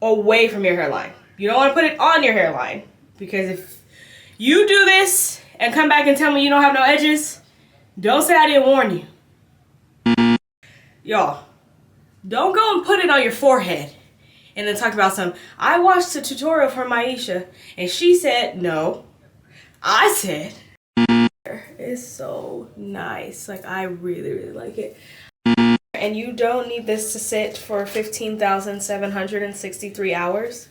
away from your hairline. You don't want to put it on your hairline, because if you do this and come back and tell me you don't have no edges, don't say I didn't warn you. Y'all, don't go and put it on your forehead and then talk about some, I watched a tutorial from Maisha and she said no. I said, it's so nice. Like, I really, really like it. And you don't need this to sit for 15,763 hours.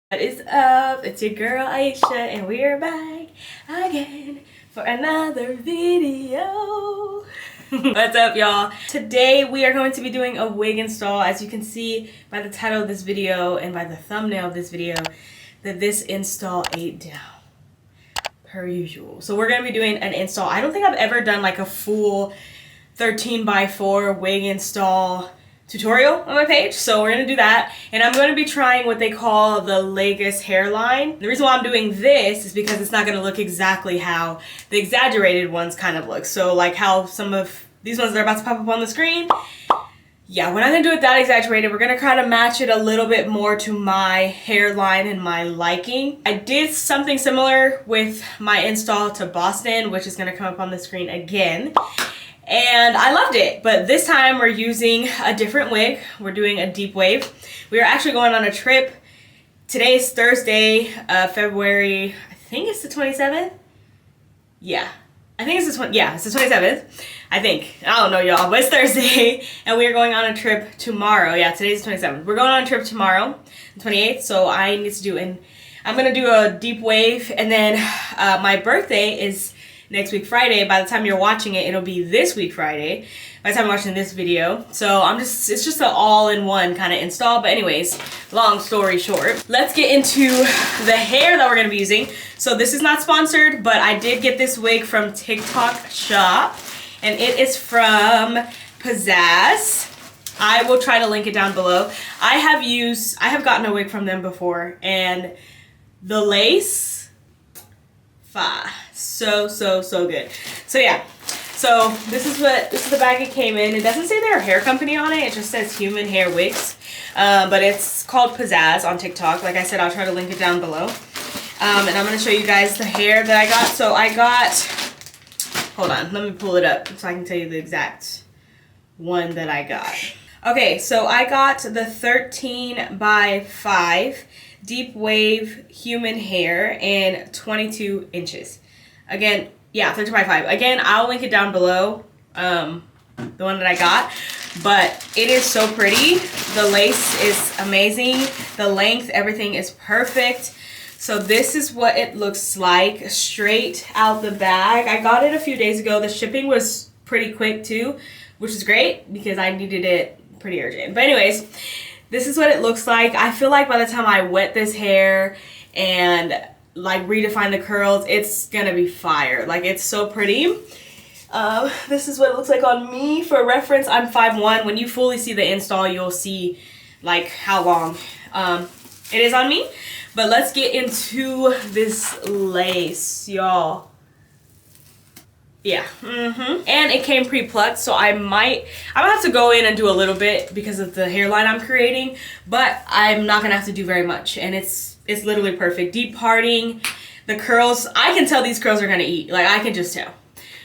What is up? It's your girl Aisha and we're back again for another video. What's up, y'all? Today we are going to be doing a wig install. As you can see by the title of this video and by the thumbnail of this video, that this install ate down per usual. So we're going to be doing an install. I don't think I've ever done like a full 13x4 wig install tutorial on my page, so we're gonna do that. And I'm going to be trying what they call the Pizzaz hairline. The reason why I'm doing this is because it's not going to look exactly how the exaggerated ones kind of look. So like how some of these ones that are about to pop up on the screen, yeah, we're not going to do it that exaggerated. We're going to kind of match it a little bit more to my hairline and my liking. I did something similar with my install to Boston, which is going to come up on the screen again. And I loved it, but this time we're using a different wig. We're doing a deep wave. We are actually going on a trip. Today's Thursday, February, I think it's the 27th? Yeah, I think it's the 27th, I think. I don't know, y'all, but it's Thursday, and we are going on a trip tomorrow. Yeah, today's the 27th. We're going on a trip tomorrow, the 28th, so I need to do, I'm gonna do a deep wave, and then my birthday is next week Friday. By the time you're watching it, it'll be this week Friday, by the time you're watching this video. So it's just an all-in-one kind of install. But anyways, long story short, let's get into the hair that we're gonna be using. So this is not sponsored, but I did get this wig from TikTok Shop, and it is from Pizzaz. I will try to link it down below. I have gotten a wig from them before, and the lace, so good. So yeah, so this is the bag it came in. It doesn't say they're a hair company on it, it just says Human Hair Wigs, but it's called Pizzaz on TikTok. Like I said, I'll try to link it down below. And I'm going to show you guys the hair that I got. So I got, hold on, let me pull it up so I can tell you the exact one that I got. Okay, so I got the 13x5 deep wave human hair in 22 inches. Again, yeah, 13x5. Again, I'll link it down below, the one that I got. But it is so pretty. The lace is amazing. The length, everything is perfect. So this is what it looks like straight out the bag. I got it a few days ago. The shipping was pretty quick too, which is great because I needed it pretty urgent. But anyways, this is what it looks like. I feel like by the time I wet this hair and like redefine the curls, it's gonna be fire. Like, it's so pretty. This is what it looks like on me. For reference, I'm 5'1". When you fully see the install, you'll see like how long it is on me. But let's get into this lace, y'all. Yeah, and it came pre-plucked, so I'm gonna have to go in and do a little bit because of the hairline I'm creating, but I'm not gonna have to do very much, and it's literally perfect. Deep parting, the curls, I can tell these curls are gonna eat, like I can just tell.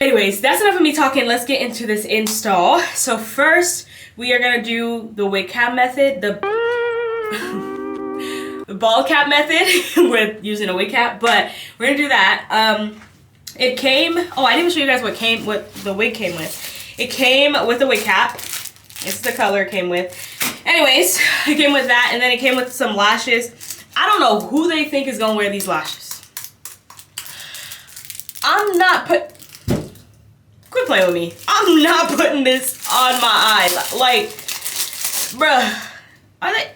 Anyways, that's enough of me talking. Let's get into this install. So first, we are gonna do the wig cap method, the ball cap method with using a wig cap, but we're gonna do that. It came, oh, I didn't even show you guys what the wig came with. It came with the wig cap. It's the color it came with. Anyways, it came with that, and then it came with some lashes. I don't know who they think is gonna wear these lashes. Quit playing with me. I'm not putting this on my eyes. Like, bruh, are they?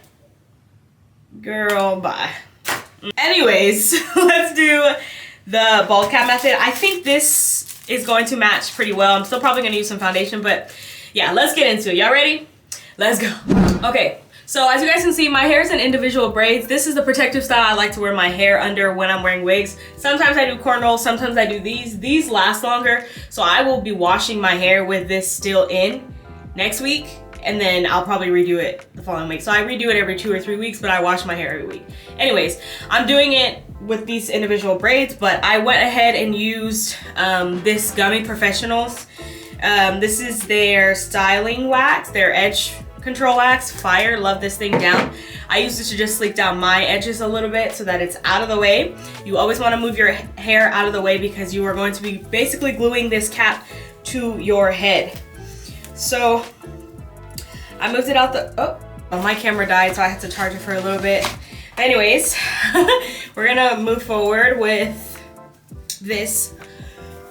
Girl, bye. Anyways, let's do the bald cap method. I think this is going to match pretty well. I'm still probably gonna use some foundation, but yeah, let's get into it. Y'all ready? Let's go. Okay, So as you guys can see, my hair is in individual braids. This is the protective style I like to wear my hair under when I'm wearing wigs. Sometimes I do cornrows, sometimes I do these. These last longer, so I will be washing my hair with this still in next week, and then I'll probably redo it the following week. So I redo it every 2 or 3 weeks, but I wash my hair every week. Anyways, I'm doing it with these individual braids, but I went ahead and used this Gummy Professionals. This is their styling wax, their edge control wax. Fire, love this thing down. I use this to just sleek down my edges a little bit so that it's out of the way. You always want to move your hair out of the way because you are going to be basically gluing this cap to your head. So I moved it out the, oh, my camera died, so I had to charge it for a little bit. Anyways, we're gonna move forward with this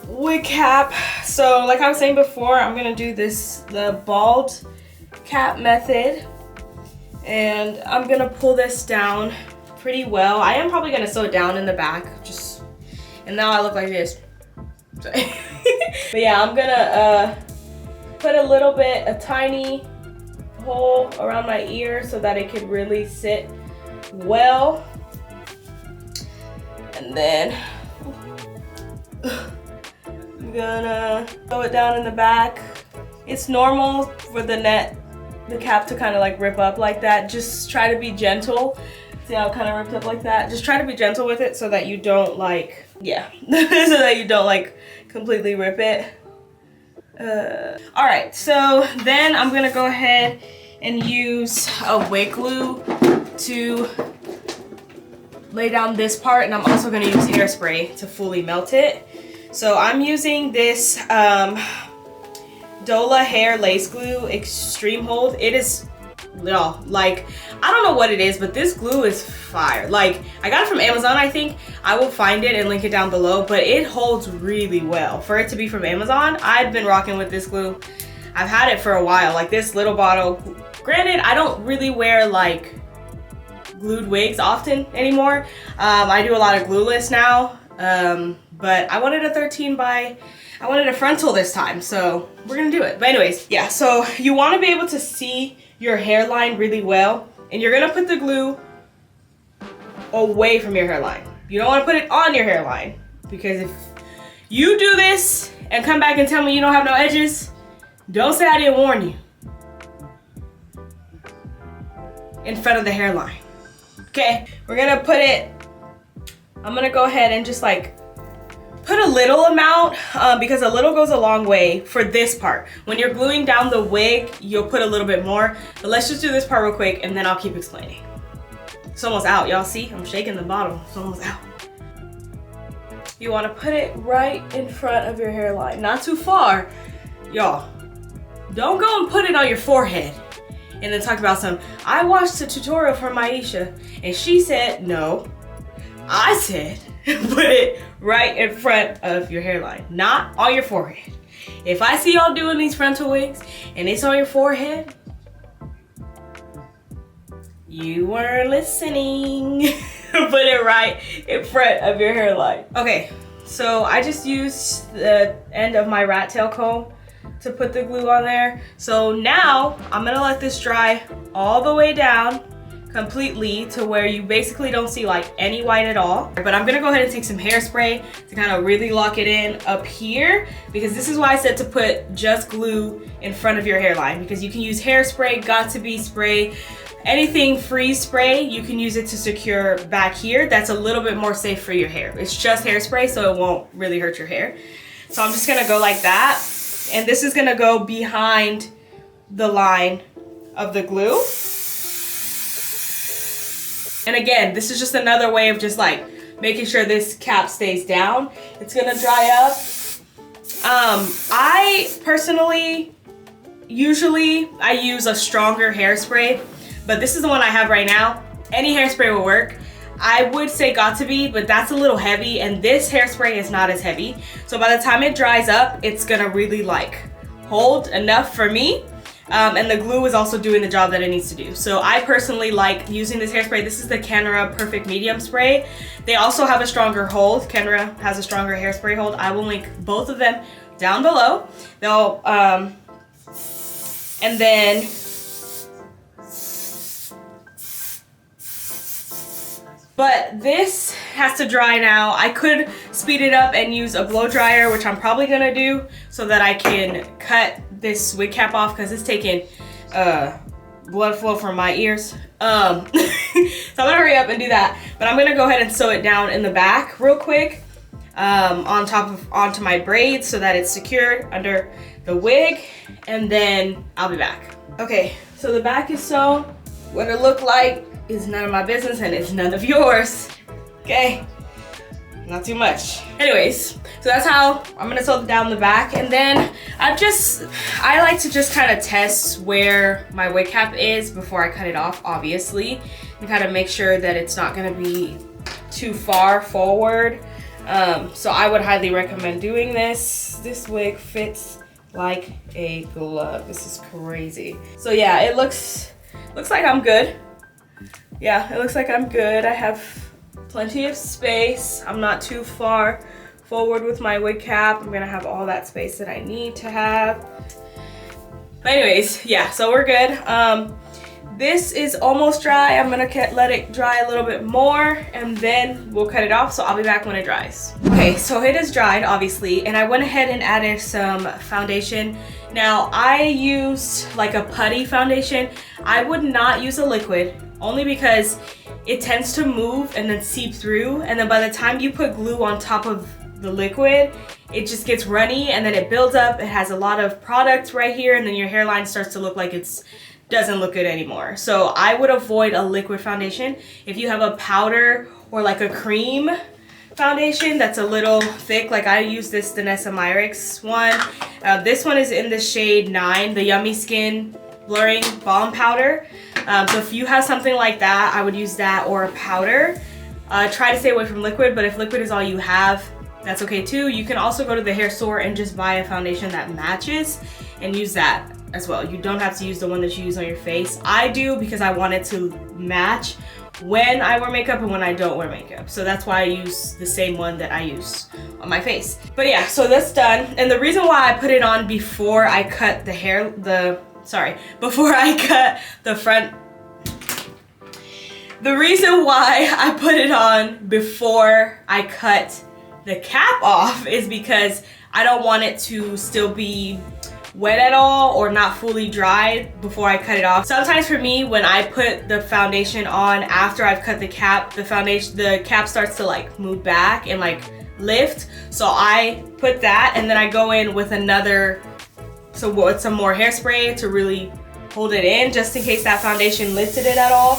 wig cap. So like I was saying before, I'm gonna do the bald cap method, and I'm gonna pull this down pretty well. I am probably gonna sew it down in the back, and now I look like this. But yeah, I'm gonna put a tiny hole around my ear so that it could really sit well, and then I'm gonna sew it down in the back. It's normal for the cap to kind of like rip up like that. Just try to be gentle. See how it kind of ripped up like that? Just try to be gentle with it so that you don't like, yeah, so that you don't like completely rip it. All right, so then I'm gonna go ahead and use a wig glue to lay down this part, and I'm also gonna use hairspray to fully melt it. So I'm using this Dola Hair Lace Glue Extreme Hold. It is, like, I don't know what it is, but this glue is fire. Like, I got it from Amazon, I think. I will find it and link it down below, but it holds really well. For it to be from Amazon, I've been rocking with this glue. I've had it for a while, like this little bottle. Granted, I don't really wear like glued wigs often anymore. I do a lot of glueless now, but I wanted I wanted a frontal this time, so we're gonna do it. But anyways, yeah, so you wanna be able to see your hairline really well, and you're gonna put the glue away from your hairline. You don't wanna put it on your hairline, because if you do this and come back and tell me you don't have no edges, don't say I didn't warn you. In front of the hairline. Okay, we're gonna put it, I'm gonna go ahead and just like put a little amount, because a little goes a long way for this part. When you're gluing down the wig, you'll put a little bit more, but let's just do this part real quick and then I'll keep explaining. It's almost out, y'all see? I'm shaking the bottle, it's almost out. You wanna put it right in front of your hairline, not too far. Y'all, don't go and put it on your forehead and then talk about some, I watched a tutorial from Maisha and she said, no. I said, put it right in front of your hairline, not on your forehead. If I see y'all doing these frontal wigs and it's on your forehead, you weren't listening. Put it right in front of your hairline. Okay, so I just used the end of my rat tail comb to put the glue on there. So now I'm gonna let this dry all the way down completely to where you basically don't see like any white at all. But I'm gonna go ahead and take some hairspray to kind of really lock it in up here, because this is why I said to put just glue in front of your hairline, because you can use hairspray, got2b spray, anything freeze spray, you can use it to secure back here. That's a little bit more safe for your hair. It's just hairspray, so it won't really hurt your hair. So I'm just gonna go like that. And this is gonna go behind the line of the glue. And again, this is just another way of just like making sure this cap stays down. It's gonna dry up. I personally, usually I use a stronger hairspray, but this is the one I have right now. Any hairspray will work. I would say got2b, but that's a little heavy, and this hairspray is not as heavy. So by the time it dries up, it's gonna really like hold enough for me. And the glue is also doing the job that it needs to do. So I personally like using this hairspray. This is the Kenra Perfect Medium Spray. They also have a stronger hold. Kenra has a stronger hairspray hold. I will link both of them down below. They'll, and then But this has to dry now. I could speed it up and use a blow dryer, which I'm probably gonna do so that I can cut this wig cap off because it's taking blood flow from my ears. So I'm gonna hurry up and do that. But I'm gonna go ahead and sew it down in the back real quick onto my braids so that it's secured under the wig, and then I'll be back. Okay, so the back is sewn. What it look like is none of my business and it's none of yours. Okay, not too much. Anyways, so that's how I'm gonna sew down the back, and then I like to just kind of test where my wig cap is before I cut it off, obviously, and kind of make sure that it's not gonna be too far forward. So I would highly recommend doing this. This wig fits like a glove. This is crazy. So yeah, it looks like I'm good. Yeah, it looks like I'm good. I have plenty of space. I'm not too far forward with my wig cap. I'm gonna have all that space that I need to have. But anyways, yeah, so we're good. This is almost dry. I'm gonna let it dry a little bit more and then we'll cut it off. So I'll be back when it dries. Okay, so it is dried, obviously, and I went ahead and added some foundation. Now, I used like a putty foundation. I would not use a liquid, only because it tends to move and then seep through, and then by the time you put glue on top of the liquid, it just gets runny and then it builds up. It has a lot of product right here, and then your hairline starts to look like doesn't look good anymore. So I would avoid a liquid foundation. If you have a powder or like a cream foundation that's a little thick, like I use this Danessa Myricks one. This one is in the shade 9, the Yummy Skin Blurring Balm Powder. So if you have something like that, I would use that or a powder. Try to stay away from liquid, but if liquid is all you have, that's okay too. You can also go to the hair store and just buy a foundation that matches and use that as well. You don't have to use the one that you use on your face. I do because I want it to match when I wear makeup and when I don't wear makeup. So that's why I use the same one that I use on my face. But yeah, so that's done. And the reason why I put it on before I cut before I cut the front, the reason why I put it on before I cut the cap off is because I don't want it to still be wet at all or not fully dried before I cut it off. Sometimes for me, when I put the foundation on after I've cut the cap, the cap starts to like move back and like lift. So I put that and then I go in with some more hairspray to really hold it in, just in case that foundation lifted it at all.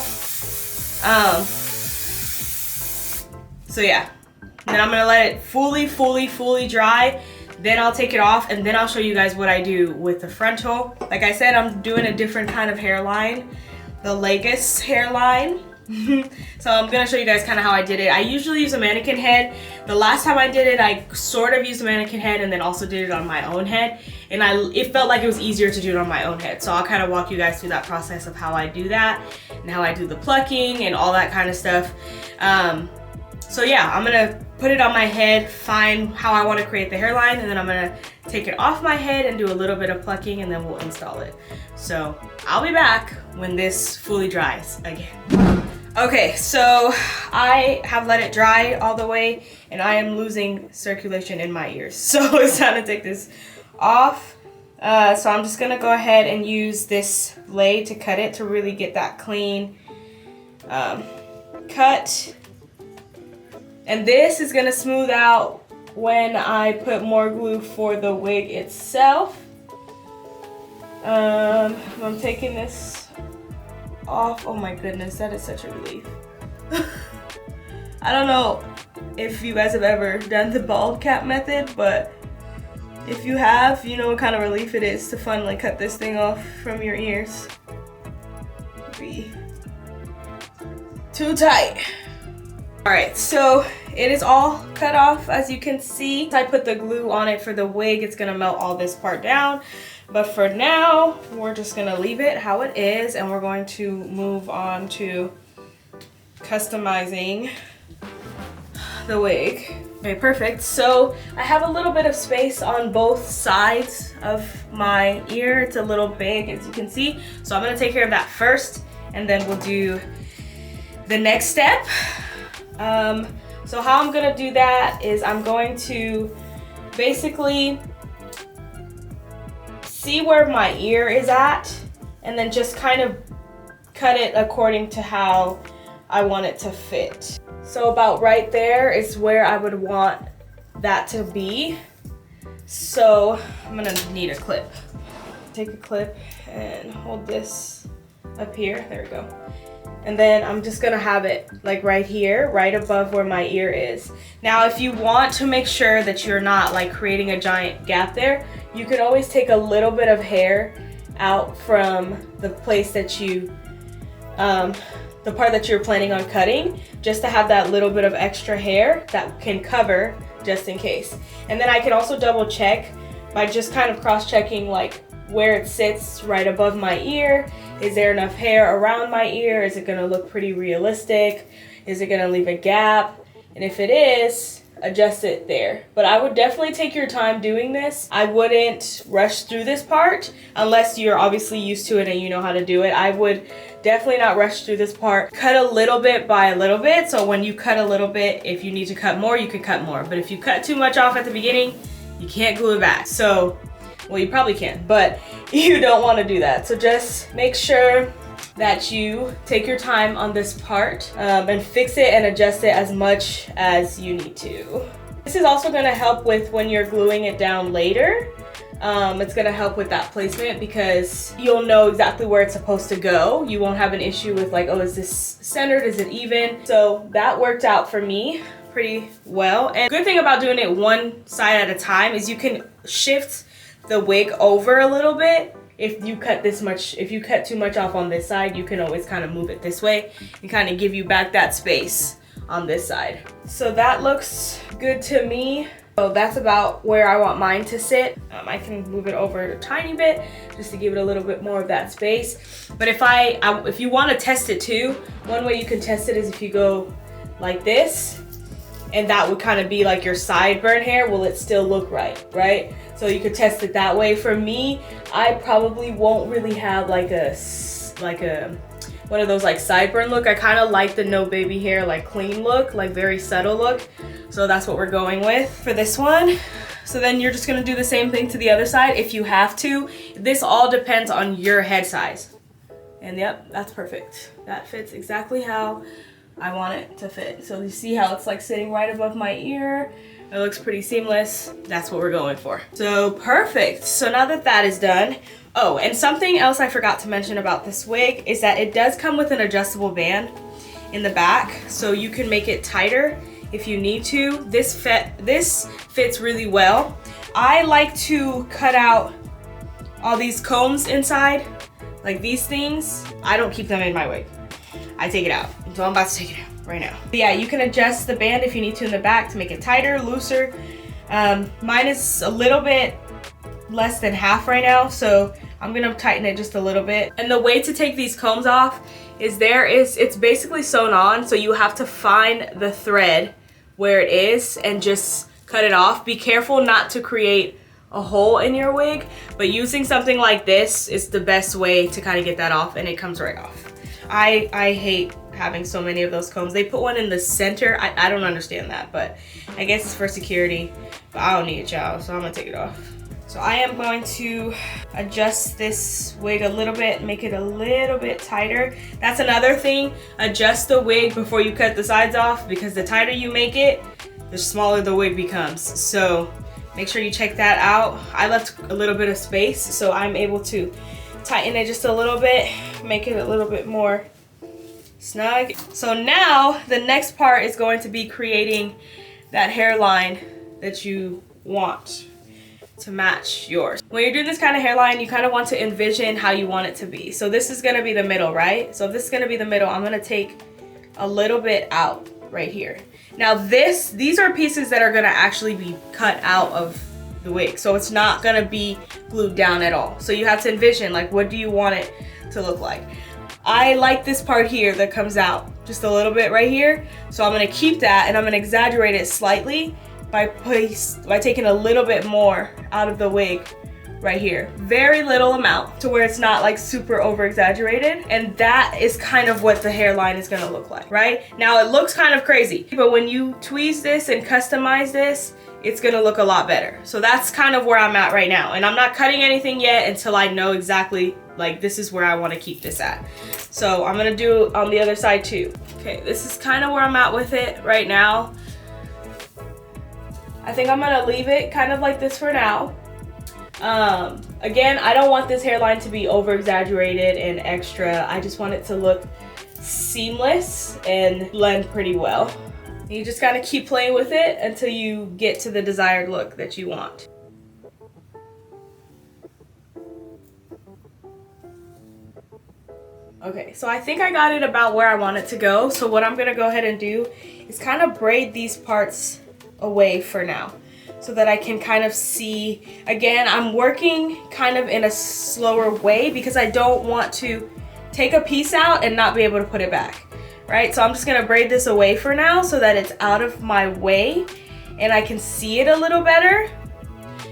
So yeah, then I'm gonna let it fully dry. Then I'll take it off and then I'll show you guys what I do with the frontal. Like I said, I'm doing a different kind of hairline, the Lagos hairline. So I'm gonna show you guys kind of how I did it. I usually use a mannequin head. The last time I did it, I sort of used a mannequin head and then also did it on my own head. And it felt like it was easier to do it on my own head. So I'll kind of walk you guys through that process of how I do that and how I do the plucking and all that kind of stuff. So yeah, I'm gonna put it on my head, find how I want to create the hairline, and then I'm gonna take it off my head and do a little bit of plucking, and then we'll install it. So I'll be back when this fully dries again. Okay, so I have let it dry all the way and I am losing circulation in my ears. So it's time to take this off. So I'm just gonna go ahead and use this blade to cut it to really get that clean cut. And this is gonna smooth out when I put more glue for the wig itself. I'm taking this off. Oh my goodness, that is such a relief. I don't know if you guys have ever done the bald cap method, but if you have, you know what kind of relief it is to finally cut this thing off from your ears. It'd be too tight. Alright, so it is all cut off, as you can see. I put the glue on it for the wig. It's gonna melt all this part down. But for now, we're just gonna leave it how it is, and we're going to move on to customizing the wig. Okay, perfect. So I have a little bit of space on both sides of my ear. It's a little big, as you can see. So I'm gonna take care of that first, and then we'll do the next step So how I'm gonna do that is I'm going to basically see where my ear is at and then just kind of cut it according to how I want it to fit. So about right there is where I would want that to be. So I'm gonna need a clip. Take a clip and hold this up here, there we go. And then I'm just gonna have it like right here, right above where my ear is. Now, if you want to make sure that you're not like creating a giant gap there, you could always take a little bit of hair out from the place that you, the part that you're planning on cutting, just to have that little bit of extra hair that can cover just in case. And then I can also double check by just kind of cross-checking like where it sits right above my ear. Is there enough hair around my ear? Is it gonna look pretty realistic? Is it gonna leave a gap? And if it is, adjust it there. But I would definitely take your time doing this. I wouldn't rush through this part unless you're obviously used to it and you know how to do it. I would definitely not rush through this part. Cut a little bit by a little bit. So when you cut a little bit, if you need to cut more, you can cut more. But if you cut too much off at the beginning, you can't glue it back. So, well, you probably can, but you don't want to do that. So just make sure that you take your time on this part and fix it and adjust it as much as you need to. This is also going to help with when you're gluing it down later. It's going to help with that placement because you'll know exactly where it's supposed to go. You won't have an issue with like, oh, is this centered? Is it even? So that worked out for me pretty well. And the good thing about doing it one side at a time is you can shift the wig over a little bit. If you cut too much off on this side, you can always kind of move it this way and kind of give you back that space on this side. So that looks good to me. So that's about where I want mine to sit. I can move it over a tiny bit just to give it a little bit more of that space. But if you want to test it too, one way you can test it is if you go like this, and that would kind of be like your sideburn hair. Will it still look right? So you could test it that way. For me, I probably won't really have like a one of those like sideburn look. I kind of like the no baby hair, like clean look, like very subtle look. So that's what we're going with for this one. So then you're just gonna do the same thing to the other side if you have to. This all depends on your head size. And yep, that's perfect. That fits exactly how I want it to fit. So you see how it's like sitting right above my ear. It looks pretty seamless. That's what we're going for. So perfect. So now that that is done, oh, and something else I forgot to mention about this wig is that it does come with an adjustable band in the back, so you can make it tighter if you need to. This fits really well. I like to cut out all these combs inside, like these things. I don't keep them in my wig. I take it out. So I'm about to take it out right now. But yeah, you can adjust the band if you need to in the back to make it tighter, looser. Mine is a little bit less than half right now, so I'm gonna tighten it just a little bit. And the way to take these combs off is it's basically sewn on, so you have to find the thread where it is and just cut it off. Be careful not to create a hole in your wig, but using something like this is the best way to kind of get that off, and it comes right off. I hate having so many of those combs. They put one in the center. I don't understand that, but I guess it's for security. But I don't need it, y'all, so I'm gonna take it off. So I am going to adjust this wig a little bit, make it a little bit tighter. That's another thing. Adjust the wig before you cut the sides off, because the tighter you make it, the smaller the wig becomes. So make sure you check that out. I left a little bit of space, so I'm able to tighten it just a little bit, make it a little bit more snug. So now the next part is going to be creating that hairline that you want to match yours. When you're doing this kind of hairline, you kind of want to envision how you want it to be. So this is gonna be the middle, right? So if this is gonna be the middle, I'm gonna take a little bit out right here. Now these are pieces that are gonna actually be cut out of the wig, so it's not gonna be glued down at all. So you have to envision, like, what do you want it to look like? I like this part here that comes out just a little bit right here, so I'm gonna keep that, and I'm gonna exaggerate it slightly by taking a little bit more out of the wig right here. Very little amount to where it's not like super over exaggerated. And that is kind of what the hairline is gonna look like, right? Now it looks kind of crazy, but when you tweeze this and customize this, it's gonna look a lot better. So that's kind of where I'm at right now. And I'm not cutting anything yet until I know exactly, like, this is where I wanna keep this at. So I'm gonna do on the other side too. Okay, this is kind of where I'm at with it right now. I think I'm gonna leave it kind of like this for now. Again, I don't want this hairline to be over exaggerated and extra. I just want it to look seamless and blend pretty well. You just gotta keep playing with it until you get to the desired look that you want. Okay, so I think I got it about where I want it to go. So what I'm gonna go ahead and do is kind of braid these parts away for now, so that I can kind of see. Again, I'm working kind of in a slower way because I don't want to take a piece out and not be able to put it back, right? So I'm just gonna braid this away for now so that it's out of my way and I can see it a little better.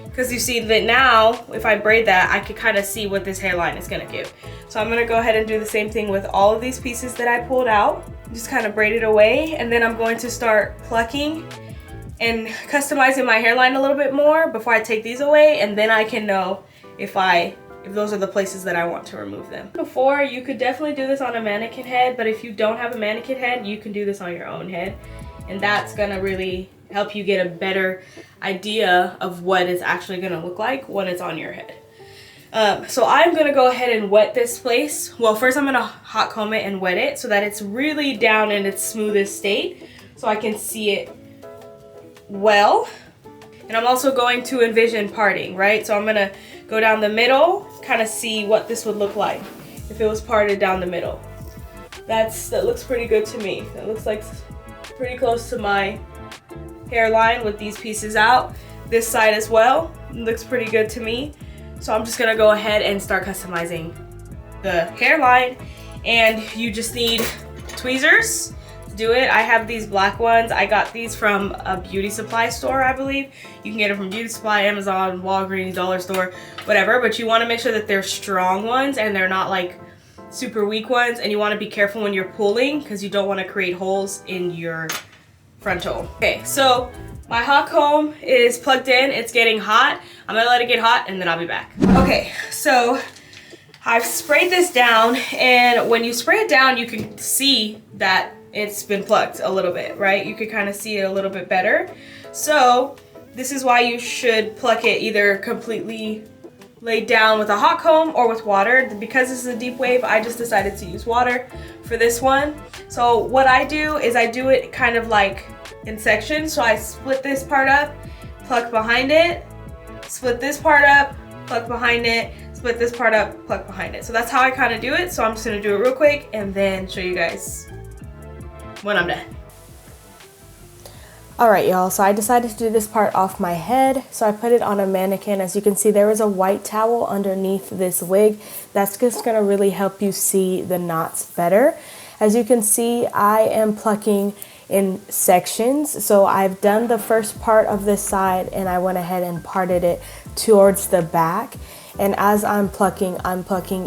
Because you see that now, if I braid that, I can kind of see what this hairline is gonna give. So I'm gonna go ahead and do the same thing with all of these pieces that I pulled out. Just kind of braid it away, and then I'm going to start plucking and customizing my hairline a little bit more before I take these away, and then I can know if those are the places that I want to remove them. Before, you could definitely do this on a mannequin head, but if you don't have a mannequin head, you can do this on your own head, and that's gonna really help you get a better idea of what it's actually gonna look like when it's on your head. So I'm gonna go ahead and wet this place. Well, first I'm gonna hot comb it and wet it so that it's really down in its smoothest state so I can see it well. And I'm also going to envision parting, right? So I'm gonna go down the middle, kind of see what this would look like if it was parted down the middle. That looks pretty good to me. That looks like pretty close to my hairline with these pieces out. This side as well, it looks pretty good to me. So I'm just gonna go ahead and start customizing the hairline. And you just need tweezers to do it. I have these black ones. I got these from a beauty supply store, I believe. You can get them from beauty supply, Amazon, Walgreens, dollar store, whatever. But you wanna make sure that they're strong ones and they're not like super weak ones. And you wanna be careful when you're pulling because you don't wanna create holes in your frontal. Okay, so my hot comb is plugged in. It's getting hot. I'm gonna let it get hot and then I'll be back. Okay, so I've sprayed this down, and when you spray it down, you can see that it's been plucked a little bit, right? You can kind of see it a little bit better. So this is why you should pluck it either completely laid down with a hot comb or with water. Because this is a deep wave, I just decided to use water for this one. So what I do is I do it kind of like in sections. So I split this part up, pluck behind it, split this part up, pluck behind it, split this part up, pluck behind it. So that's how I kind of do it. So I'm just gonna do it real quick and then show you guys when I'm done. Alright y'all, so I decided to do this part off my head. So I put it on a mannequin. As you can see, there is a white towel underneath this wig. That's just gonna really help you see the knots better. As you can see, I am plucking in sections. So I've done the first part of this side and I went ahead and parted it towards the back. And as I'm plucking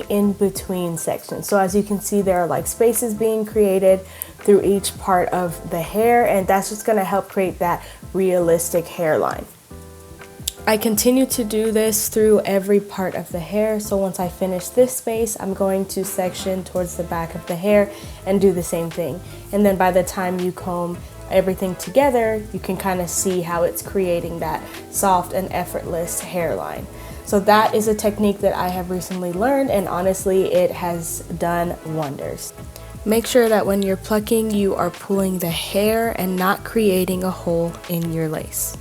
in between sections. So as you can see, there are like spaces being created through each part of the hair, and that's just gonna help create that realistic hairline. I continue to do this through every part of the hair. So once I finish this space, I'm going to section towards the back of the hair and do the same thing. And then by the time you comb everything together, you can kind of see how it's creating that soft and effortless hairline. So that is a technique that I have recently learned, and honestly, it has done wonders. Make sure that when you're plucking, you are pulling the hair and not creating a hole in your lace.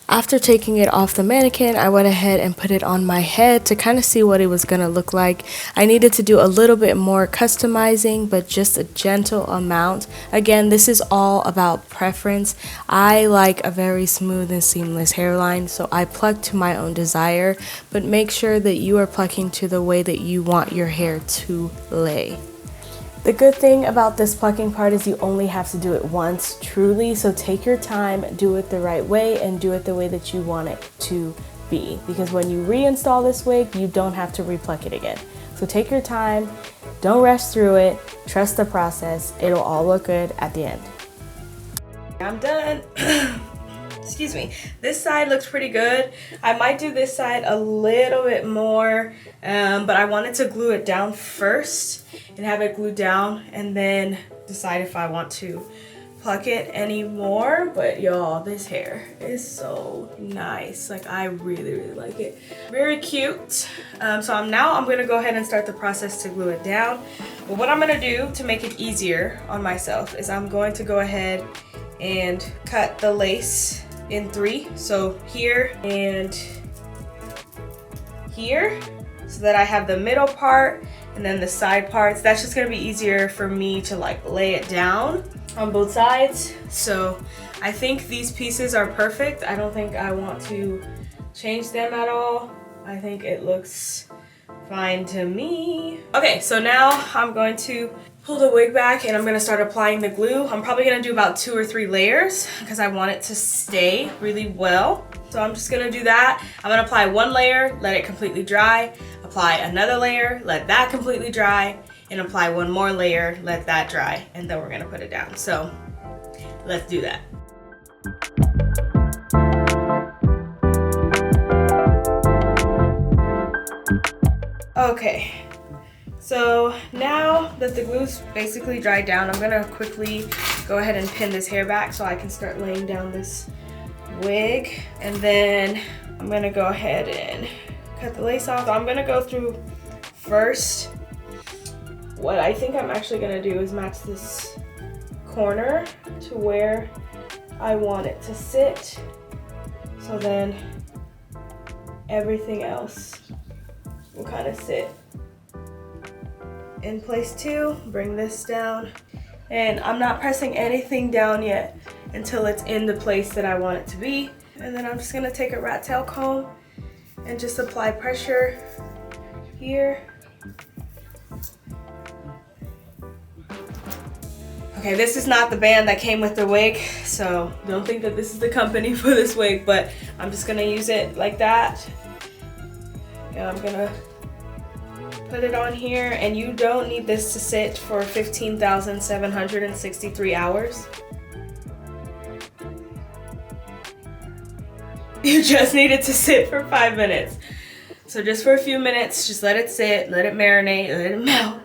After taking it off the mannequin, I went ahead and put it on my head to kind of see what it was going to look like. I needed to do a little bit more customizing, but just a gentle amount. Again, this is all about preference. I like a very smooth and seamless hairline, so I pluck to my own desire, but make sure that you are plucking to the way that you want your hair to lay. The good thing about this plucking part is you only have to do it once, truly. So take your time, do it the right way, and do it the way that you want it to be. Because when you reinstall this wig, you don't have to repluck it again. So take your time, don't rush through it, trust the process. It'll all look good at the end. I'm done. Excuse me. This side looks pretty good. I might do this side a little bit more, but I wanted to glue it down first and have it glued down and then decide if I want to pluck it anymore. But y'all, this hair is so nice. Like, I really like it. Very cute. So I'm gonna go ahead and start the process to glue it down. But what I'm gonna do to make it easier on myself is I'm going to go ahead and cut the lace in 3, so here and here, so that I have the middle part and then the side parts. That's just gonna be easier for me to like lay it down on both sides. So I think these pieces are perfect. I don't think I want to change them at all. I think it looks fine to me. Okay, so now I'm going to pull the wig back and I'm gonna start applying the glue. I'm probably gonna do about 2 or 3 layers because I want it to stay really well. So I'm just gonna do that. I'm gonna apply 1 layer, let it completely dry, apply another layer, let that completely dry, and apply 1 more layer, let that dry, and then we're gonna put it down. So let's do that. Okay. So now that the glue's basically dried down, I'm gonna quickly go ahead and pin this hair back so I can start laying down this wig. And then I'm gonna go ahead and cut the lace off. So I'm gonna go through first. What I think I'm actually gonna do is match this corner to where I want it to sit. So then everything else will kind of sit in place too. Bring this down, and I'm not pressing anything down yet until it's in the place that I want it to be. And then I'm just gonna take a rat tail comb and just apply pressure here. Okay, this is not the band that came with the wig, so don't think that this is the company for this wig, but I'm just gonna use it like that. And I'm gonna put it on here, and you don't need this to sit for 15,763 hours. You just need it to sit for 5 minutes. So just for a few minutes, just let it sit, let it marinate, let it melt,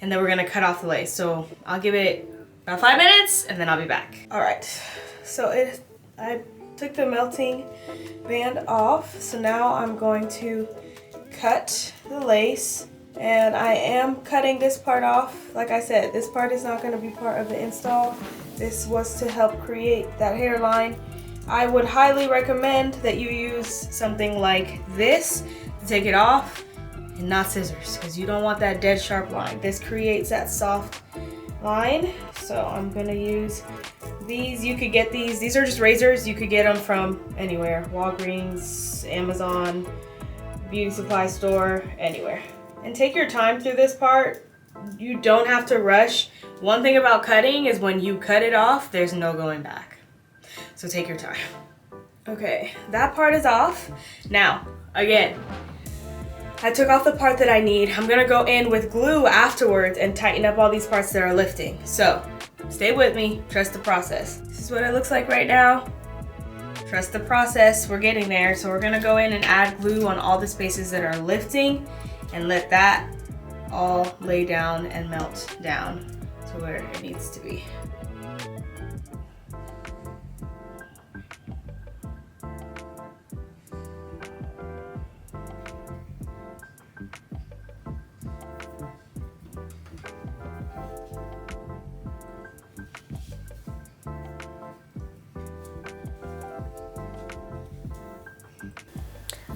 and then we're gonna cut off the lace. So I'll give it about 5 minutes and then I'll be back. All right, so I took the melting band off. So now I'm going to cut the lace, and I am cutting this part off. Like I said, this part is not going to be part of the install. This was to help create that hairline. I would highly recommend that you use something like this to take it off, and not scissors, because you don't want that dead sharp line. This creates that soft line. So I'm gonna use these. You could get these are just razors. You could get them from anywhere, Walgreens, Amazon, beauty supply store, anywhere. And take your time through this part. You don't have to rush. One thing about cutting is when you cut it off, there's no going back. So take your time. Okay, that part is off. Now, again, I took off the part that I need. I'm gonna go in with glue afterwards and tighten up all these parts that are lifting. So stay with me, trust the process. This is what it looks like right now. Trust the process, we're getting there. So we're gonna go in and add glue on all the spaces that are lifting and let that all lay down and melt down to where it needs to be.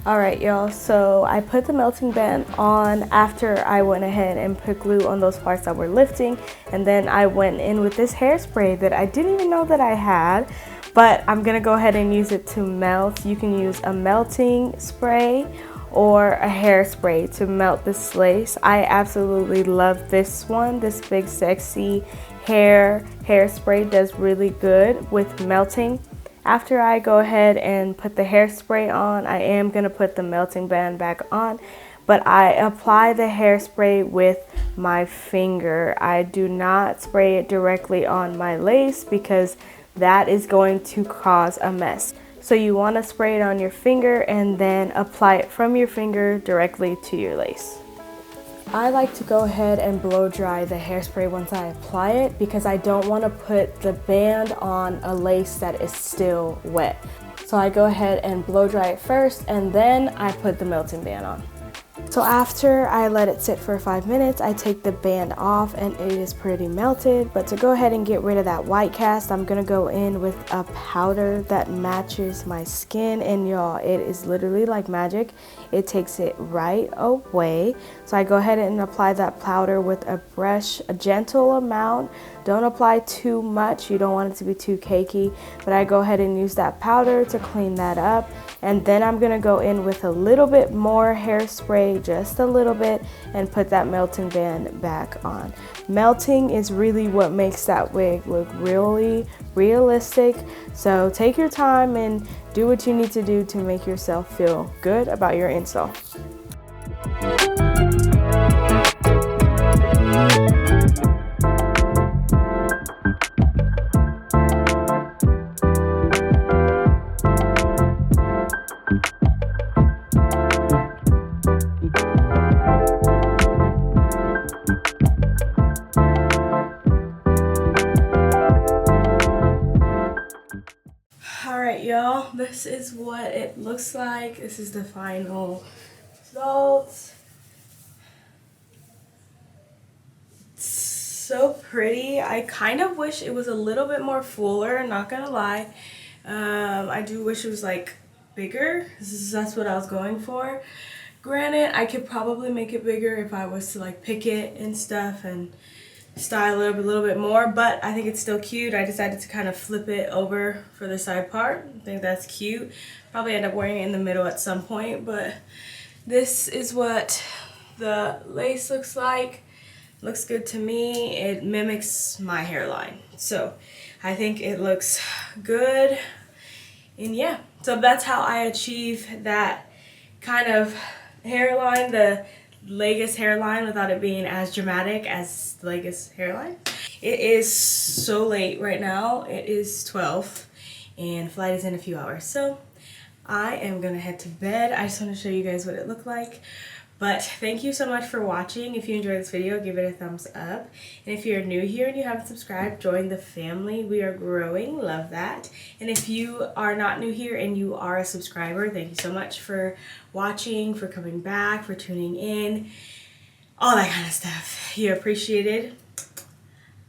Alright y'all, so I put the melting band on after I went ahead and put glue on those parts that were lifting, and then I went in with this hairspray that I didn't even know that I had, but I'm gonna go ahead and use it to melt. You can use a melting spray or a hairspray to melt this lace. I absolutely love this one. This Big Sexy hairspray does really good with melting. After I go ahead and put the hairspray on, I am going to put the melting band back on, but I apply the hairspray with my finger. I do not spray it directly on my lace because that is going to cause a mess. So you want to spray it on your finger and then apply it from your finger directly to your lace. I like to go ahead and blow dry the hairspray once I apply it because I don't want to put the band on a lace that is still wet. So I go ahead and blow dry it first and then I put the melting band on. So after I let it sit for 5 minutes, I take the band off and it is pretty melted. But to go ahead and get rid of that white cast, I'm going to go in with a powder that matches my skin. And y'all, it is literally like magic. It takes it right away. So I go ahead and apply that powder with a brush, a gentle amount. Don't apply too much. You don't want it to be too cakey. But I go ahead and use that powder to clean that up. And then I'm going to go in with a little bit more hairspray, just a little bit, and put that melting band back on. Melting is really what makes that wig look really realistic. So take your time and do what you need to do to make yourself feel good about your install. Alright y'all, this is what it looks like. This is the final result. It's so pretty. I kind of wish it was a little bit more fuller, not gonna lie. I do wish it was like bigger. That's what I was going for. Granted, I could probably make it bigger if I was to like pick it and stuff and style it up a little bit more, but I think it's still cute. I decided to kind of flip it over for the side part. I think that's cute. Probably end up wearing it in the middle at some point, but this is what the lace looks like. Looks good to me. It mimics my hairline, so I think it looks good. And yeah, so that's how I achieve that kind of hairline, the Lagos hairline, without it being as dramatic as the Lagos hairline. It is so late right now. It is 12 and flight is in a few hours, so I am gonna head to bed. I just want to show you guys what it looked like. But thank you so much for watching. If you enjoyed this video, give it a thumbs up. And if you're new here and you haven't subscribed, join the family. We are growing. Love that. And if you are not new here and you are a subscriber, thank you so much for watching, for coming back, for tuning in, all that kind of stuff. You're appreciated.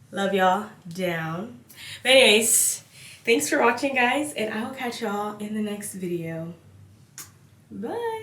Love y'all down. But anyways, thanks for watching, guys, and I will catch y'all in the next video. Bye.